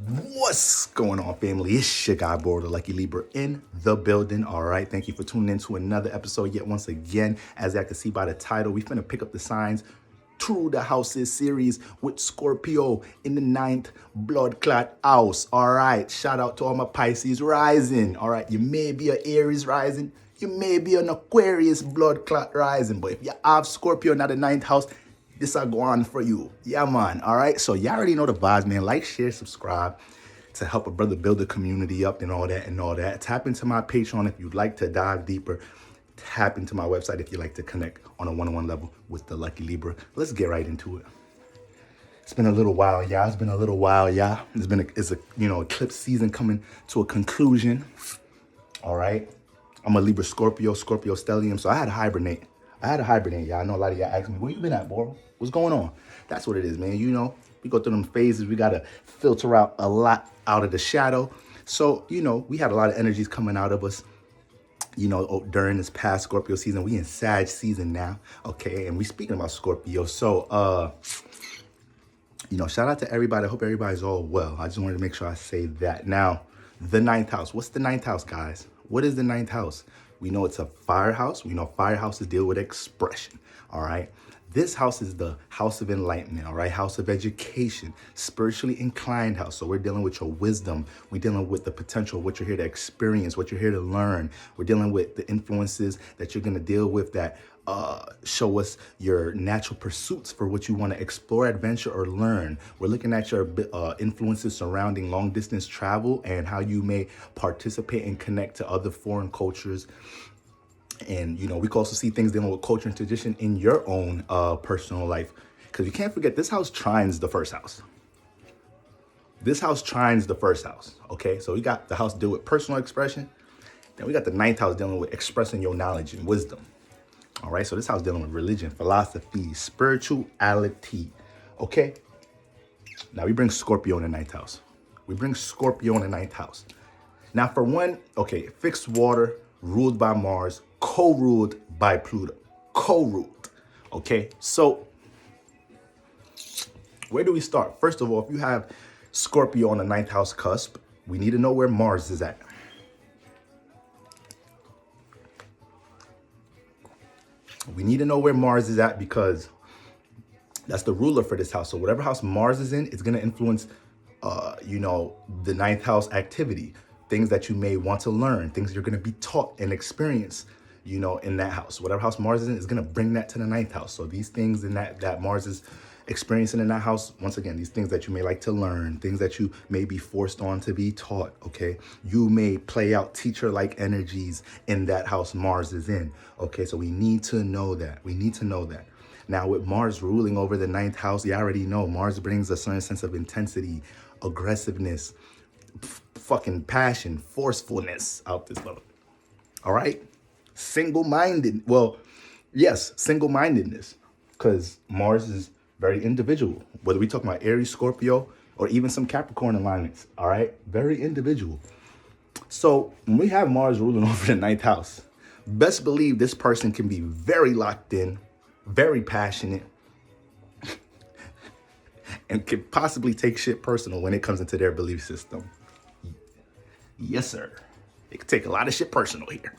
What's going on, family? It's your guy, Border Lucky Libra in the building. All right. Thank you for tuning in to another episode yet once again. As I can see by the title, we finna pick up the signs through the houses series with Scorpio in the 9th blood clot house. All right. Shout out to all my Pisces rising. All right. You may be an Aries rising. You may be an Aquarius blood clot rising. But if you have Scorpio in the 9th house, this will go on for you. Yeah, man. All right. So y'all already know the vibes, man. Like, share, subscribe to help a brother build the community up and all that and all that. Tap into my Patreon if you'd like to dive deeper. Tap into my website if you'd like to connect on a one-on-one level with the Lucky Libra. Let's get right into it. It's been a little while, y'all. It's been a little while, y'all. It's a eclipse season coming to a conclusion. All right. I'm a Libra Scorpio stellium, so I had to hibernate. Y'all. I know a lot of y'all ask me, where you been at, bro? What's going on? That's what it is, man. You know, we go through them phases. We got to filter out a lot out of the shadow. So, we had a lot of energies coming out of us, during this past Scorpio season. We in Sag season now, okay? And we speaking about Scorpio. So, shout out to everybody. I hope everybody's all well. I just wanted to make sure I say that. Now, the 9th house. What's the 9th house, guys? What is the 9th house? We know it's a fire house. We know fire houses deal with expression, all right? This house is the house of enlightenment, all right? House of education, spiritually inclined house. So we're dealing with your wisdom. We're dealing with the potential, what you're here to experience, what you're here to learn. We're dealing with the influences that you're going to deal with that show us your natural pursuits for what you want to explore, adventure, or learn. We're looking at your influences surrounding long distance travel and how you may participate and connect to other foreign cultures. And, we can also see things dealing with culture and tradition in your own personal life. Because you can't forget, this house trines the first house. This house trines the first house, okay? So we got the house deal with personal expression. Then we got the 9th house dealing with expressing your knowledge and wisdom. All right, so this house dealing with religion, philosophy, spirituality, okay? Now we bring Scorpio in the 9th house. Now for one, okay, fixed water, ruled by Mars, co-ruled by Pluto. Okay? So where do we start? First of all, if you have Scorpio on the 9th house cusp, we need to know where Mars is at. We need to know where Mars is at because that's the ruler for this house. So whatever house Mars is in, it's going to influence, the 9th house activity, things that you may want to learn, things you're going to be taught and experience, in that house. Whatever house Mars is in is going to bring that to the 9th house. So these things in that Mars is experiencing in that house, once again, these things that you may like to learn, things that you may be forced on to be taught, okay? You may play out teacher-like energies in that house Mars is in, okay? So we need to know that. Now, with Mars ruling over the 9th house, you already know Mars brings a certain sense of intensity, aggressiveness, fucking passion, forcefulness out this mother. All right? Single-mindedness, because Mars is very individual, whether we talk about Aries, Scorpio, or even some Capricorn alignments, all right? Very individual. So when we have Mars ruling over the 9th house, best believe this person can be very locked in, very passionate, and could possibly take shit personal when it comes into their belief system. Yes, sir. It could take a lot of shit personal here.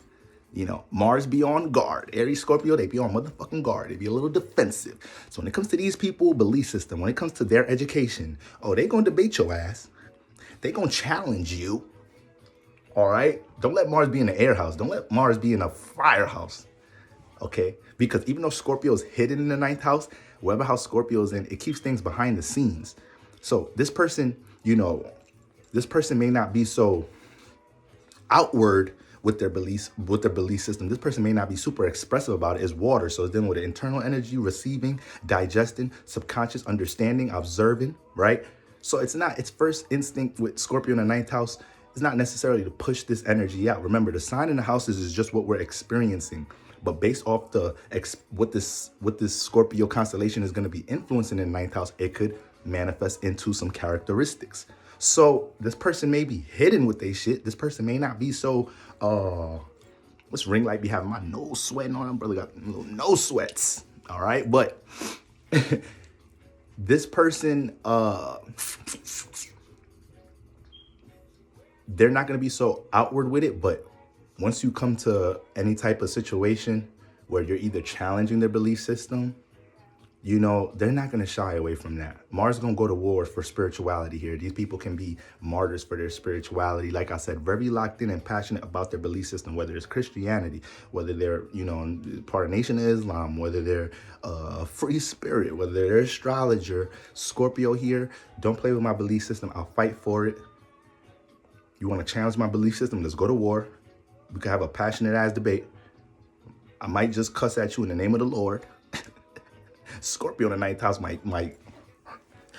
Mars be on guard. Aries, Scorpio, they be on motherfucking guard. They be a little defensive. So when it comes to these people, belief system, when it comes to their education, they gonna debate your ass. They gonna challenge you. All right? Don't let Mars be in the air house. Don't let Mars be in a fire house. Okay? Because even though Scorpio is hidden in the 9th house, whatever house Scorpio is in, it keeps things behind the scenes. So this person, may not be so outward with their belief system. This person may not be super expressive about it. It's water, so it's dealing with internal energy, receiving, digesting, subconscious understanding, observing, right? So it's first instinct with Scorpio in the 9th house is not necessarily to push this energy out. Remember, the sign in the houses is just what we're experiencing. But based off what this Scorpio constellation is going to be influencing in the 9th house, it could manifest into some characteristics. So this person may be hidden with their shit. This person may not be so, what's ring light be having my nose sweating on? Brother got little nose sweats. All right. But this person, they're not going to be so outward with it, but once you come to any type of situation where you're either challenging their belief system, you know, they're not going to shy away from that. Mars is going to go to war for spirituality here. These people can be martyrs for their spirituality. Like I said, very locked in and passionate about their belief system, whether it's Christianity, whether they're, you know, part of Nation of Islam, whether they're free spirit, whether they're astrologer. Scorpio here, don't play with my belief system. I'll fight for it. You want to challenge my belief system? Let's go to war. We can have a passionate ass debate. I might just cuss at you in the name of the Lord. Scorpio in the ninth house might,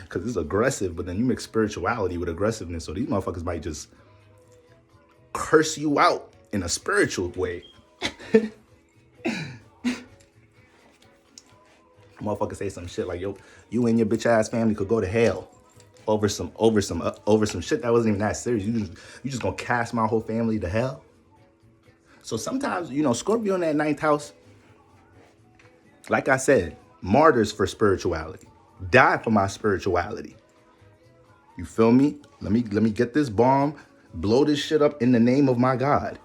because it's aggressive, but then you mix spirituality with aggressiveness. So these motherfuckers might just curse you out in a spiritual way. Motherfuckers say some shit like, yo, you and your bitch ass family could go to hell over some shit that wasn't even that serious. You just gonna cast my whole family to hell. So sometimes, you know, Scorpio in that ninth house, like I said, martyrs for spirituality, die for my spirituality. You feel me? Let me get this bomb, blow this shit up in the name of my God.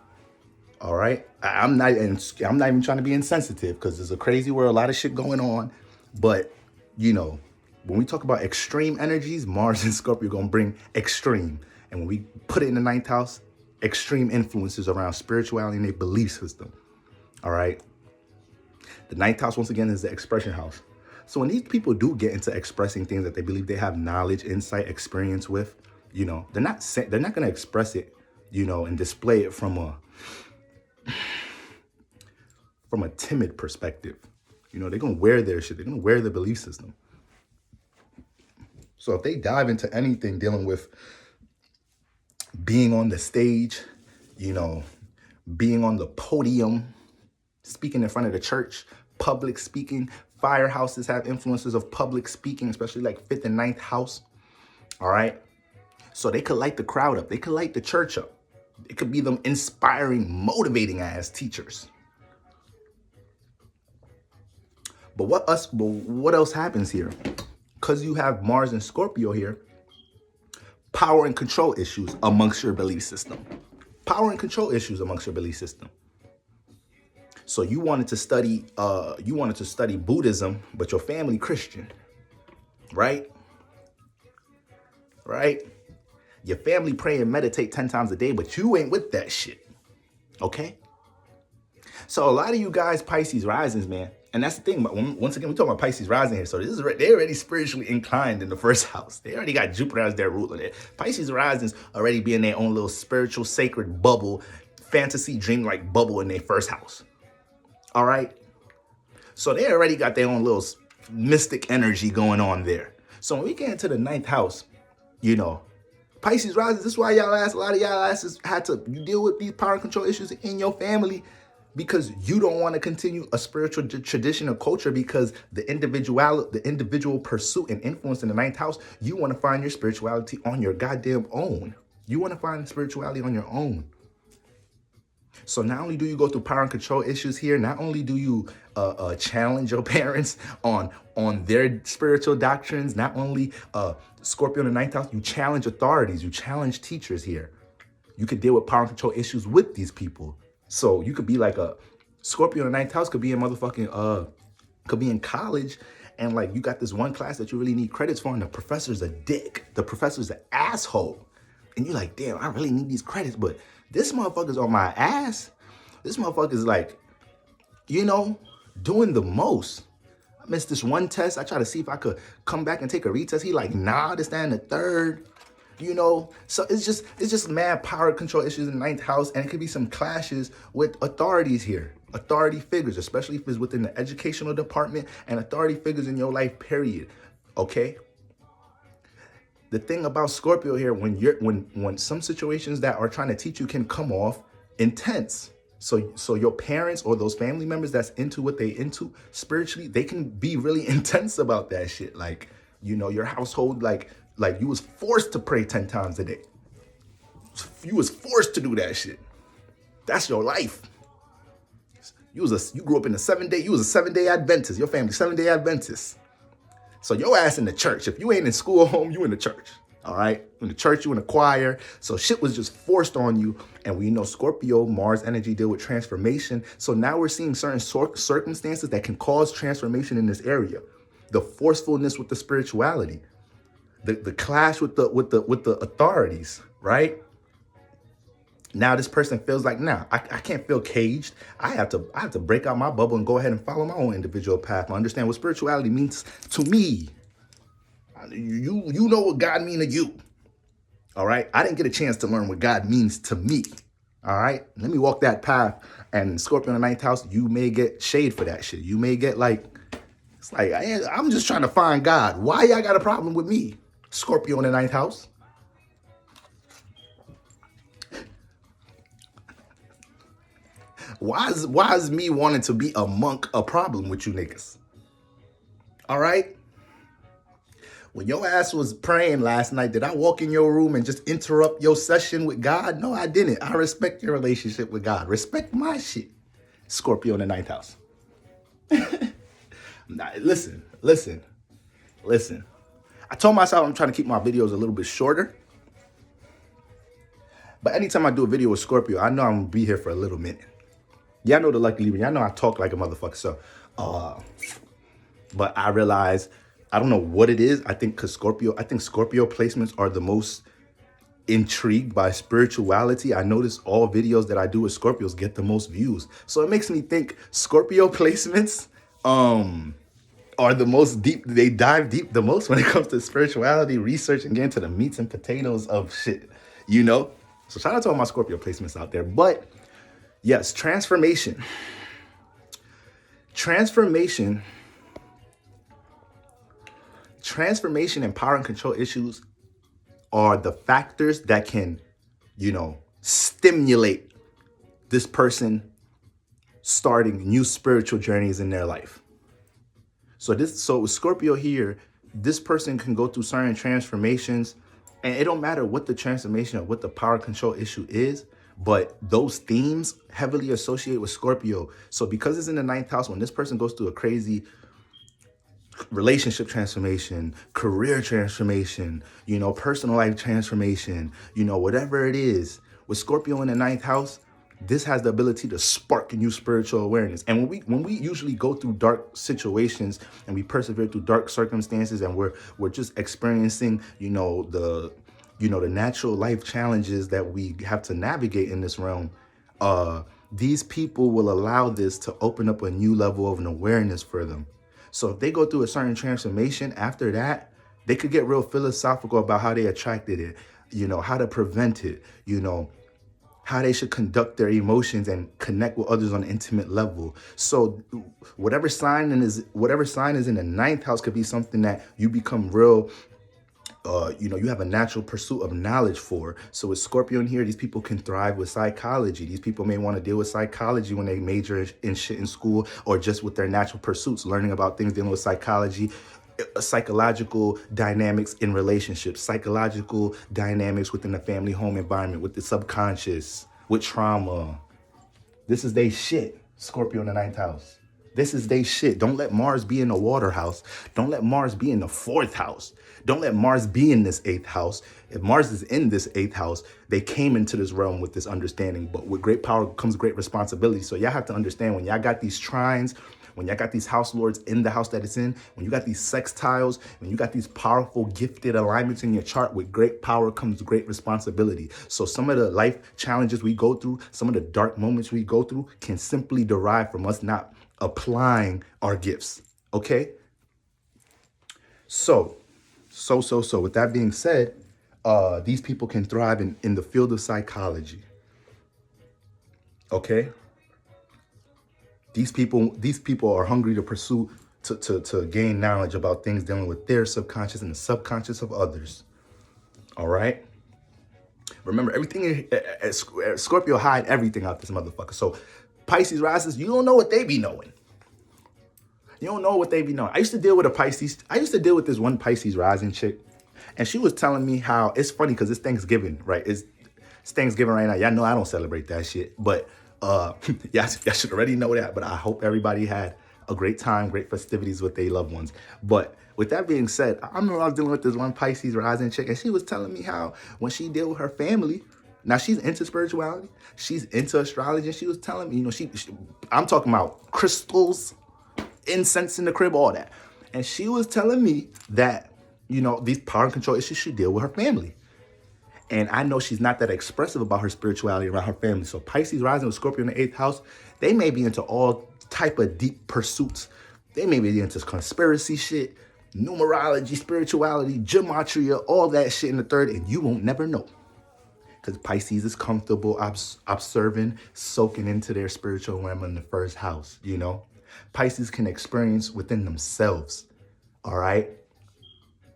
All right, I'm not even trying to be insensitive, because there's a crazy world, a lot of shit going on. But you know, when we talk about extreme energies, Mars and Scorpio are gonna bring extreme, and when we put it in the ninth house, extreme influences around spirituality and their belief system. All right. The ninth house, once again, is the expression house. So when these people do get into expressing things that they believe they have knowledge, insight, experience with, you know, they're not going to express it, you know, and display it from a timid perspective. You know, they're going to wear their shit. They're going to wear their belief system. So if they dive into anything dealing with being on the stage, you know, being on the podium, speaking in front of the church, public speaking. Firehouses have influences of public speaking, especially like fifth and ninth house. All right. So they could light the crowd up. They could light the church up. It could be them inspiring, motivating ass teachers. But what else happens here? Because you have Mars and Scorpio here, power and control issues amongst your belief system. Power and control issues amongst your belief system. So you wanted to study Buddhism, but your family Christian, right? Right? Your family pray and meditate 10 times a day, but you ain't with that shit. Okay? So a lot of you guys, Pisces risings, man, and that's the thing. Once again, we're talking about Pisces rising here. So they're already spiritually inclined in the first house. They already got Jupiter as their ruler there. Pisces risings already be in their own little spiritual, sacred bubble, fantasy, dream-like bubble in their first house. All right. So they already got their own little mystic energy going on there. So when we get into the ninth house, you know, Pisces rising, this is why a lot of y'all asses had to deal with these power and control issues in your family, because you don't want to continue a spiritual tradition or culture, because the individual pursuit and influence in the ninth house, you want to find your spirituality on your goddamn own. You want to find spirituality on your own. So not only do you go through power and control issues here, not only do you challenge your parents on their spiritual doctrines, not only Scorpio in the ninth house, you challenge authorities, you challenge teachers here. You could deal with power and control issues with these people. So you could be like a Scorpio in the ninth house, could be in motherfucking, could be in college, and like you got this one class that you really need credits for, and the professor's a dick. The professor's an asshole. And you're like, damn, I really need these credits, but this motherfucker's on my ass. This motherfucker's like, you know, doing the most. I missed this one test. I tried to see if I could come back and take a retest. He like, nah, this, that, and the third. You know, so it's just mad power control issues in the ninth house, and it could be some clashes with authorities here, authority figures, especially if it's within the educational department, and authority figures in your life, period. Okay. The thing about Scorpio here, when some situations that are trying to teach you can come off intense. So your parents or those family members that's into what they into spiritually, they can be really intense about that shit. Like, you know, your household, like you was forced to pray 10 times a day. You was forced to do that shit. That's your life. You grew up in a 7-day, you was a 7-day Adventist. Your family 7-day Adventist. So your ass in the church. If you ain't in school or home, you in the church. All right, in the church, you in the choir. So shit was just forced on you. And we know Scorpio, Mars energy deal with transformation. So now we're seeing certain circumstances that can cause transformation in this area. The forcefulness with the spirituality, the clash with the authorities, right? Now this person feels like, nah, I can't feel caged. I have to break out my bubble and go ahead and follow my own individual path. I understand what spirituality means to me. You know what God means to you. All right. I didn't get a chance to learn what God means to me. All right. Let me walk that path. And Scorpio in the 9th house, you may get shade for that shit. You may get like, it's like, I'm just trying to find God. Why y'all got a problem with me? Scorpio in the 9th house. Why is me wanting to be a monk a problem with you niggas? All right. When your ass was praying last night, did I walk in your room and just interrupt your session with God? No, I didn't. I respect your relationship with God. Respect my shit. Scorpio in the 9th house. Nah, listen. I told myself I'm trying to keep my videos a little bit shorter. But anytime I do a video with Scorpio, I know I'm going to be here for a little minute. Y'all know the Lucky Libra. Y'all know I talk like a motherfucker. So, but I realize, I don't know what it is. I think Scorpio placements are the most intrigued by spirituality. I notice all videos that I do with Scorpios get the most views. So it makes me think Scorpio placements are the most deep. They dive deep the most when it comes to spirituality, research, and getting to the meats and potatoes of shit, you know? So shout out to all my Scorpio placements out there. But yes, transformation and power and control issues are the factors that can, stimulate this person starting new spiritual journeys in their life. So with Scorpio here, this person can go through certain transformations, and it don't matter what the transformation or what the power control issue is, but those themes heavily associate with Scorpio. So because it's in the 9th house, when this person goes through a crazy relationship transformation, career transformation, personal life transformation, whatever it is, with Scorpio in the 9th house, this has the ability to spark a new spiritual awareness. And when we usually go through dark situations and we persevere through dark circumstances, and we're just experiencing, the natural life challenges that we have to navigate in this realm, these people will allow this to open up a new level of an awareness for them. So if they go through a certain transformation after that, they could get real philosophical about how they attracted it, how to prevent it, how they should conduct their emotions and connect with others on an intimate level. So whatever sign is in the 9th house could be something that you become real, you have a natural pursuit of knowledge for. So with Scorpio in here, these people can thrive with psychology. These people may want to deal with psychology when they major in shit in school, or just with their natural pursuits, learning about things dealing with psychology, psychological dynamics in relationships, psychological dynamics within the family home environment, with the subconscious, with trauma. This is they shit, Scorpio in the 9th house. This is they shit. Don't let Mars be in the water house. Don't let Mars be in the 4th house. Don't let Mars be in this 8th house. If Mars is in this 8th house, they came into this realm with this understanding. But with great power comes great responsibility. So y'all have to understand, when y'all got these trines, when y'all got these house lords in the house that it's in, when you got these sextiles, when you got these powerful, gifted alignments in your chart, with great power comes great responsibility. So some of the life challenges we go through, some of the dark moments we go through, can simply derive from us not applying our gifts. Okay? So with that being said, these people can thrive in the field of psychology. Okay? These people are hungry to pursue, to gain knowledge about things dealing with their subconscious and the subconscious of others. All right? Remember, everything, Scorpio hide everything out this motherfucker. So Pisces Rising, you don't know what they be knowing. You don't know what they be knowing. I used to deal with this one Pisces Rising chick, and she was telling me how, it's funny because it's Thanksgiving, right? It's Thanksgiving right now. Y'all know I don't celebrate that shit, but y'all should already know that. But I hope everybody had a great time, great festivities with their loved ones. But with that being said, I remember I was dealing with this one Pisces rising chick, and she was telling me how when she deal with her family, now she's into spirituality, she's into astrology, and she was telling me, you know, I'm talking about crystals, incense in the crib, all that. And she was telling me that, you know, these power and control issues she deal with her family. And I know she's not that expressive about her spirituality around her family. So Pisces rising with Scorpio in the 8th house, they may be into all type of deep pursuits. They may be into conspiracy shit, numerology, spirituality, gematria, all that shit in the 3rd, and you won't never know. Because Pisces is comfortable observing, soaking into their spiritual realm in the 1st house, you know? Pisces can experience within themselves, all right?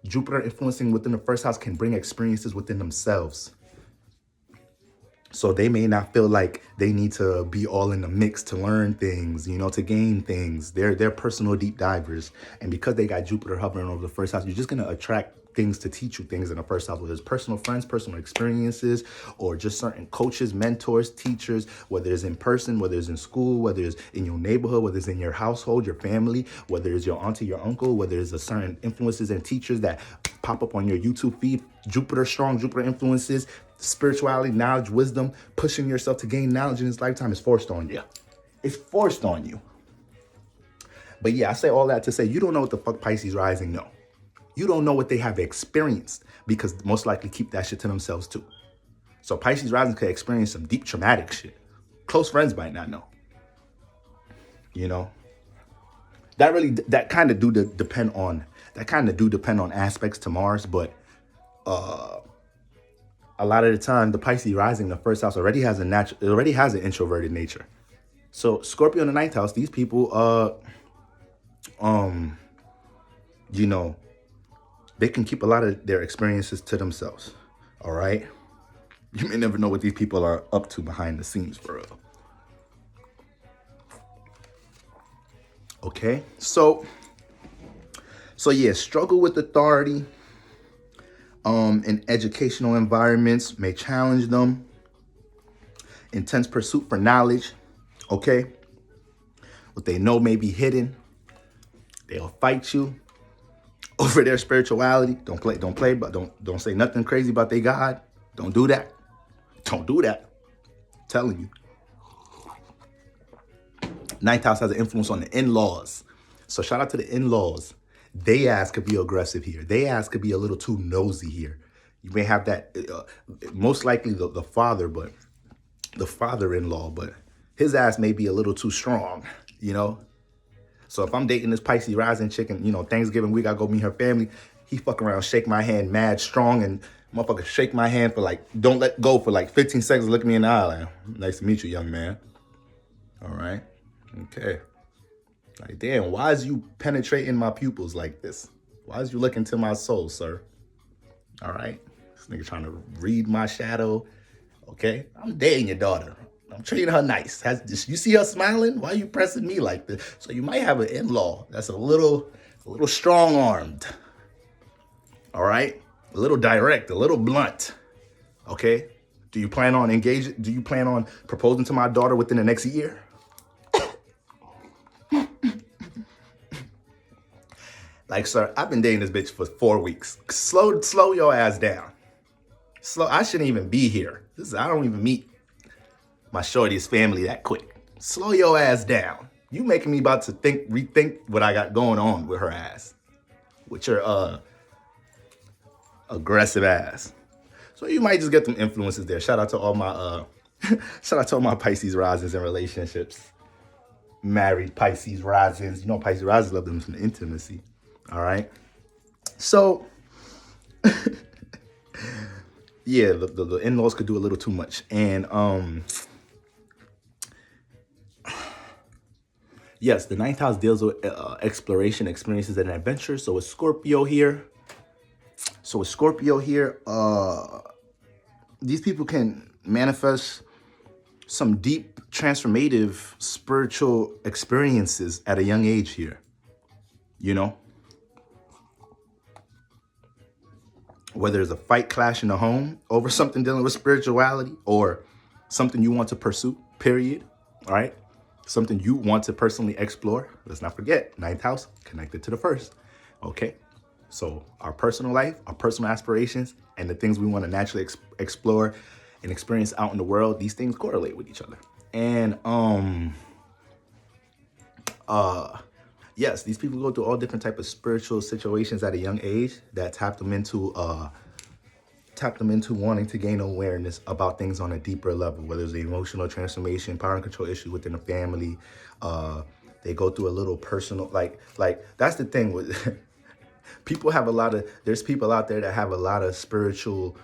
Jupiter influencing within the 1st house can bring experiences within themselves. So they may not feel like they need to be all in the mix to learn things, you know, to gain things. They're personal deep divers. And because they got Jupiter hovering over the 1st house, you're just going to attract things to teach you things in the 1st house, whether it's personal friends, personal experiences, or just certain coaches, mentors, teachers, whether it's in person, whether it's in school, whether it's in your neighborhood, whether it's in your household, your family, whether it's your auntie, your uncle, whether it's a certain influences and teachers that pop up on your YouTube feed. Jupiter strong, Jupiter influences, spirituality, knowledge, wisdom, pushing yourself to gain knowledge in this lifetime is forced on you. It's forced on you. But yeah, I say all that to say you don't know what the fuck Pisces rising know. You don't know what they have experienced, because most likely keep that shit to themselves too. So Pisces rising could experience some deep traumatic shit. Close friends might not know. You know, that kind of do depend on aspects to Mars, but a lot of the time the Pisces rising, the 1st house already has an introverted nature. So Scorpio in the 9th house, these people you know, they can keep a lot of their experiences to themselves. All right. You may never know what these people are up to behind the scenes, for real. Okay. So yeah, struggle with authority in educational environments may challenge them. Intense pursuit for knowledge. Okay. What they know may be hidden. They'll fight you over their spirituality. Don't say nothing crazy about their God. Don't do that. Don't do that. I'm telling you. 9th house has an influence on the in-laws. So shout out to the in-laws. They ass could be aggressive here. They ass could be a little too nosy here. You may have that, most likely the father, but the father-in-law, but his ass may be a little too strong, you know? So if I'm dating this Pisces rising chick and, you know, Thanksgiving week, I go meet her family, he fuck around, shake my hand mad strong, and motherfucker shake my hand for like, don't let go for like 15 seconds, look me in the eye like, nice to meet you, young man. All right. Okay. Like, damn, why is you penetrating my pupils like this? Why is you looking to my soul, sir? All right. This nigga trying to read my shadow. Okay. I'm dating your daughter. I'm treating her nice. You see her smiling? Why are you pressing me like this? So you might have an in-law that's a little strong-armed. All right? A little direct, a little blunt. Okay? Do you plan on proposing to my daughter within the next year? Like, sir, I've been dating this bitch for 4 weeks. Slow your ass down. I shouldn't even be here. I don't even meet my shorty's family that quick. Slow your ass down. You making me about to rethink what I got going on with her ass. With your aggressive ass. So you might just get some influences there. Shout out to all my Pisces risings and relationships. Married Pisces risings. You know Pisces risings love them some intimacy. All right. So yeah, the in-laws could do a little too much. And yes, the 9th house deals with exploration, experiences, and adventures. So with Scorpio here, these people can manifest some deep, transformative spiritual experiences at a young age here. You know? Whether it's a fight, clash in the home over something dealing with spirituality or something you want to pursue, period. All right? something you want to personally explore. Let's not forget, ninth house connected to the first. Okay. So our personal life, our personal aspirations, and the things we want to naturally explore and experience out in the world, these things correlate with each other. And yes, these people go through all different type of spiritual situations at a young age that tap them into wanting to gain awareness about things on a deeper level, whether it's the emotional transformation, power and control issue within the family. They go through a little personal, like that's the thing with there's people out there that have a lot of spiritual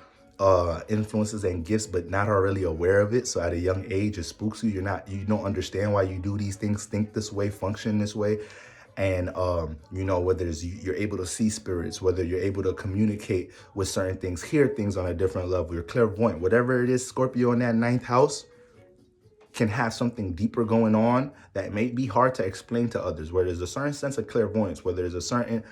influences and gifts, but not are really aware of it. So at a young age, it spooks you. You don't understand why you do these things, think this way, function this way. And, whether it's you're able to see spirits, whether you're able to communicate with certain things, hear things on a different level, you're clairvoyant, whatever it is, Scorpio in that ninth house can have something deeper going on that may be hard to explain to others, where there's a certain sense of clairvoyance, where there's a certain,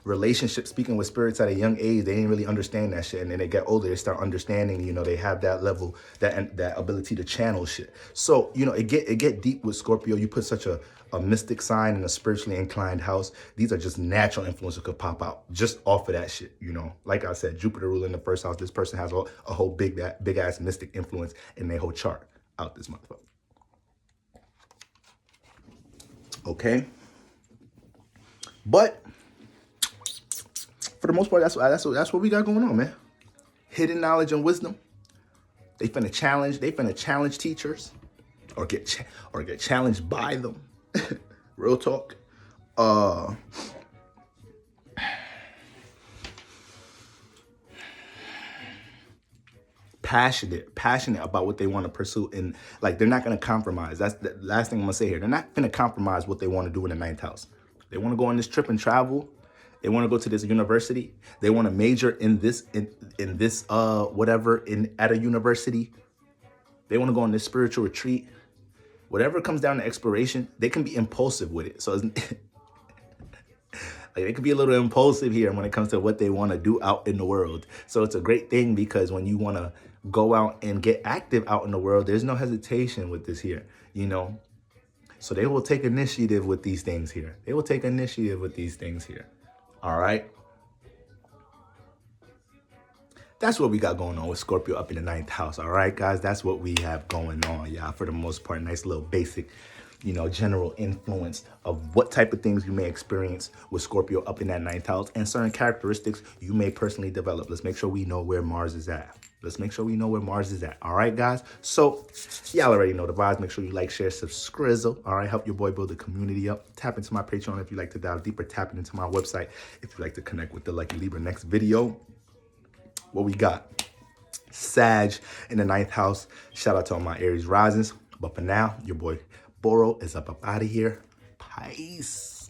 relationship, speaking with spirits at a young age. They didn't really understand that shit, and then they get older, they start understanding. They have that level, that ability to channel shit. So it get deep with Scorpio. You put such a mystic sign in a spiritually inclined house. These are just natural influences could pop out just off of that shit. Like I said, Jupiter ruling in the first house. This person has a whole big ass mystic influence in their whole chart out this motherfucker. Okay, but for the most part, that's what we got going on, man. Hidden knowledge and wisdom. They finna challenge teachers, or get challenged by them. Real talk. Passionate about what they want to pursue, and they're not gonna compromise. That's the last thing I'm gonna say here. They're not gonna compromise what they want to do in the ninth house. They want to go on this trip and travel. They want to go to this university. They want to major in this whatever at a university. They want to go on this spiritual retreat. Whatever comes down to exploration, they can be impulsive with it. So they could be a little impulsive here when it comes to what they want to do out in the world. So it's a great thing, because when you want to go out and get active out in the world, there's no hesitation with this here, So they will take initiative with these things here. All right. That's what we got going on with Scorpio up in the ninth house. All right, guys, that's what we have going on. Yeah, for the most part, nice little basic, general influence of what type of things you may experience with Scorpio up in that ninth house, and certain characteristics you may personally develop. Let's make sure we know where Mars is at. All right, guys. So y'all already know the vibes. Make sure you like, share, subscribe. All right. Help your boy build the community up. Tap into my Patreon if you like to dive deeper. Tap into my website if you like to connect with the Lucky Libra. Next video, what we got? Sag in the ninth house. Shout out to all my Aries risings. But for now, your boy Boro is up out of here. Peace.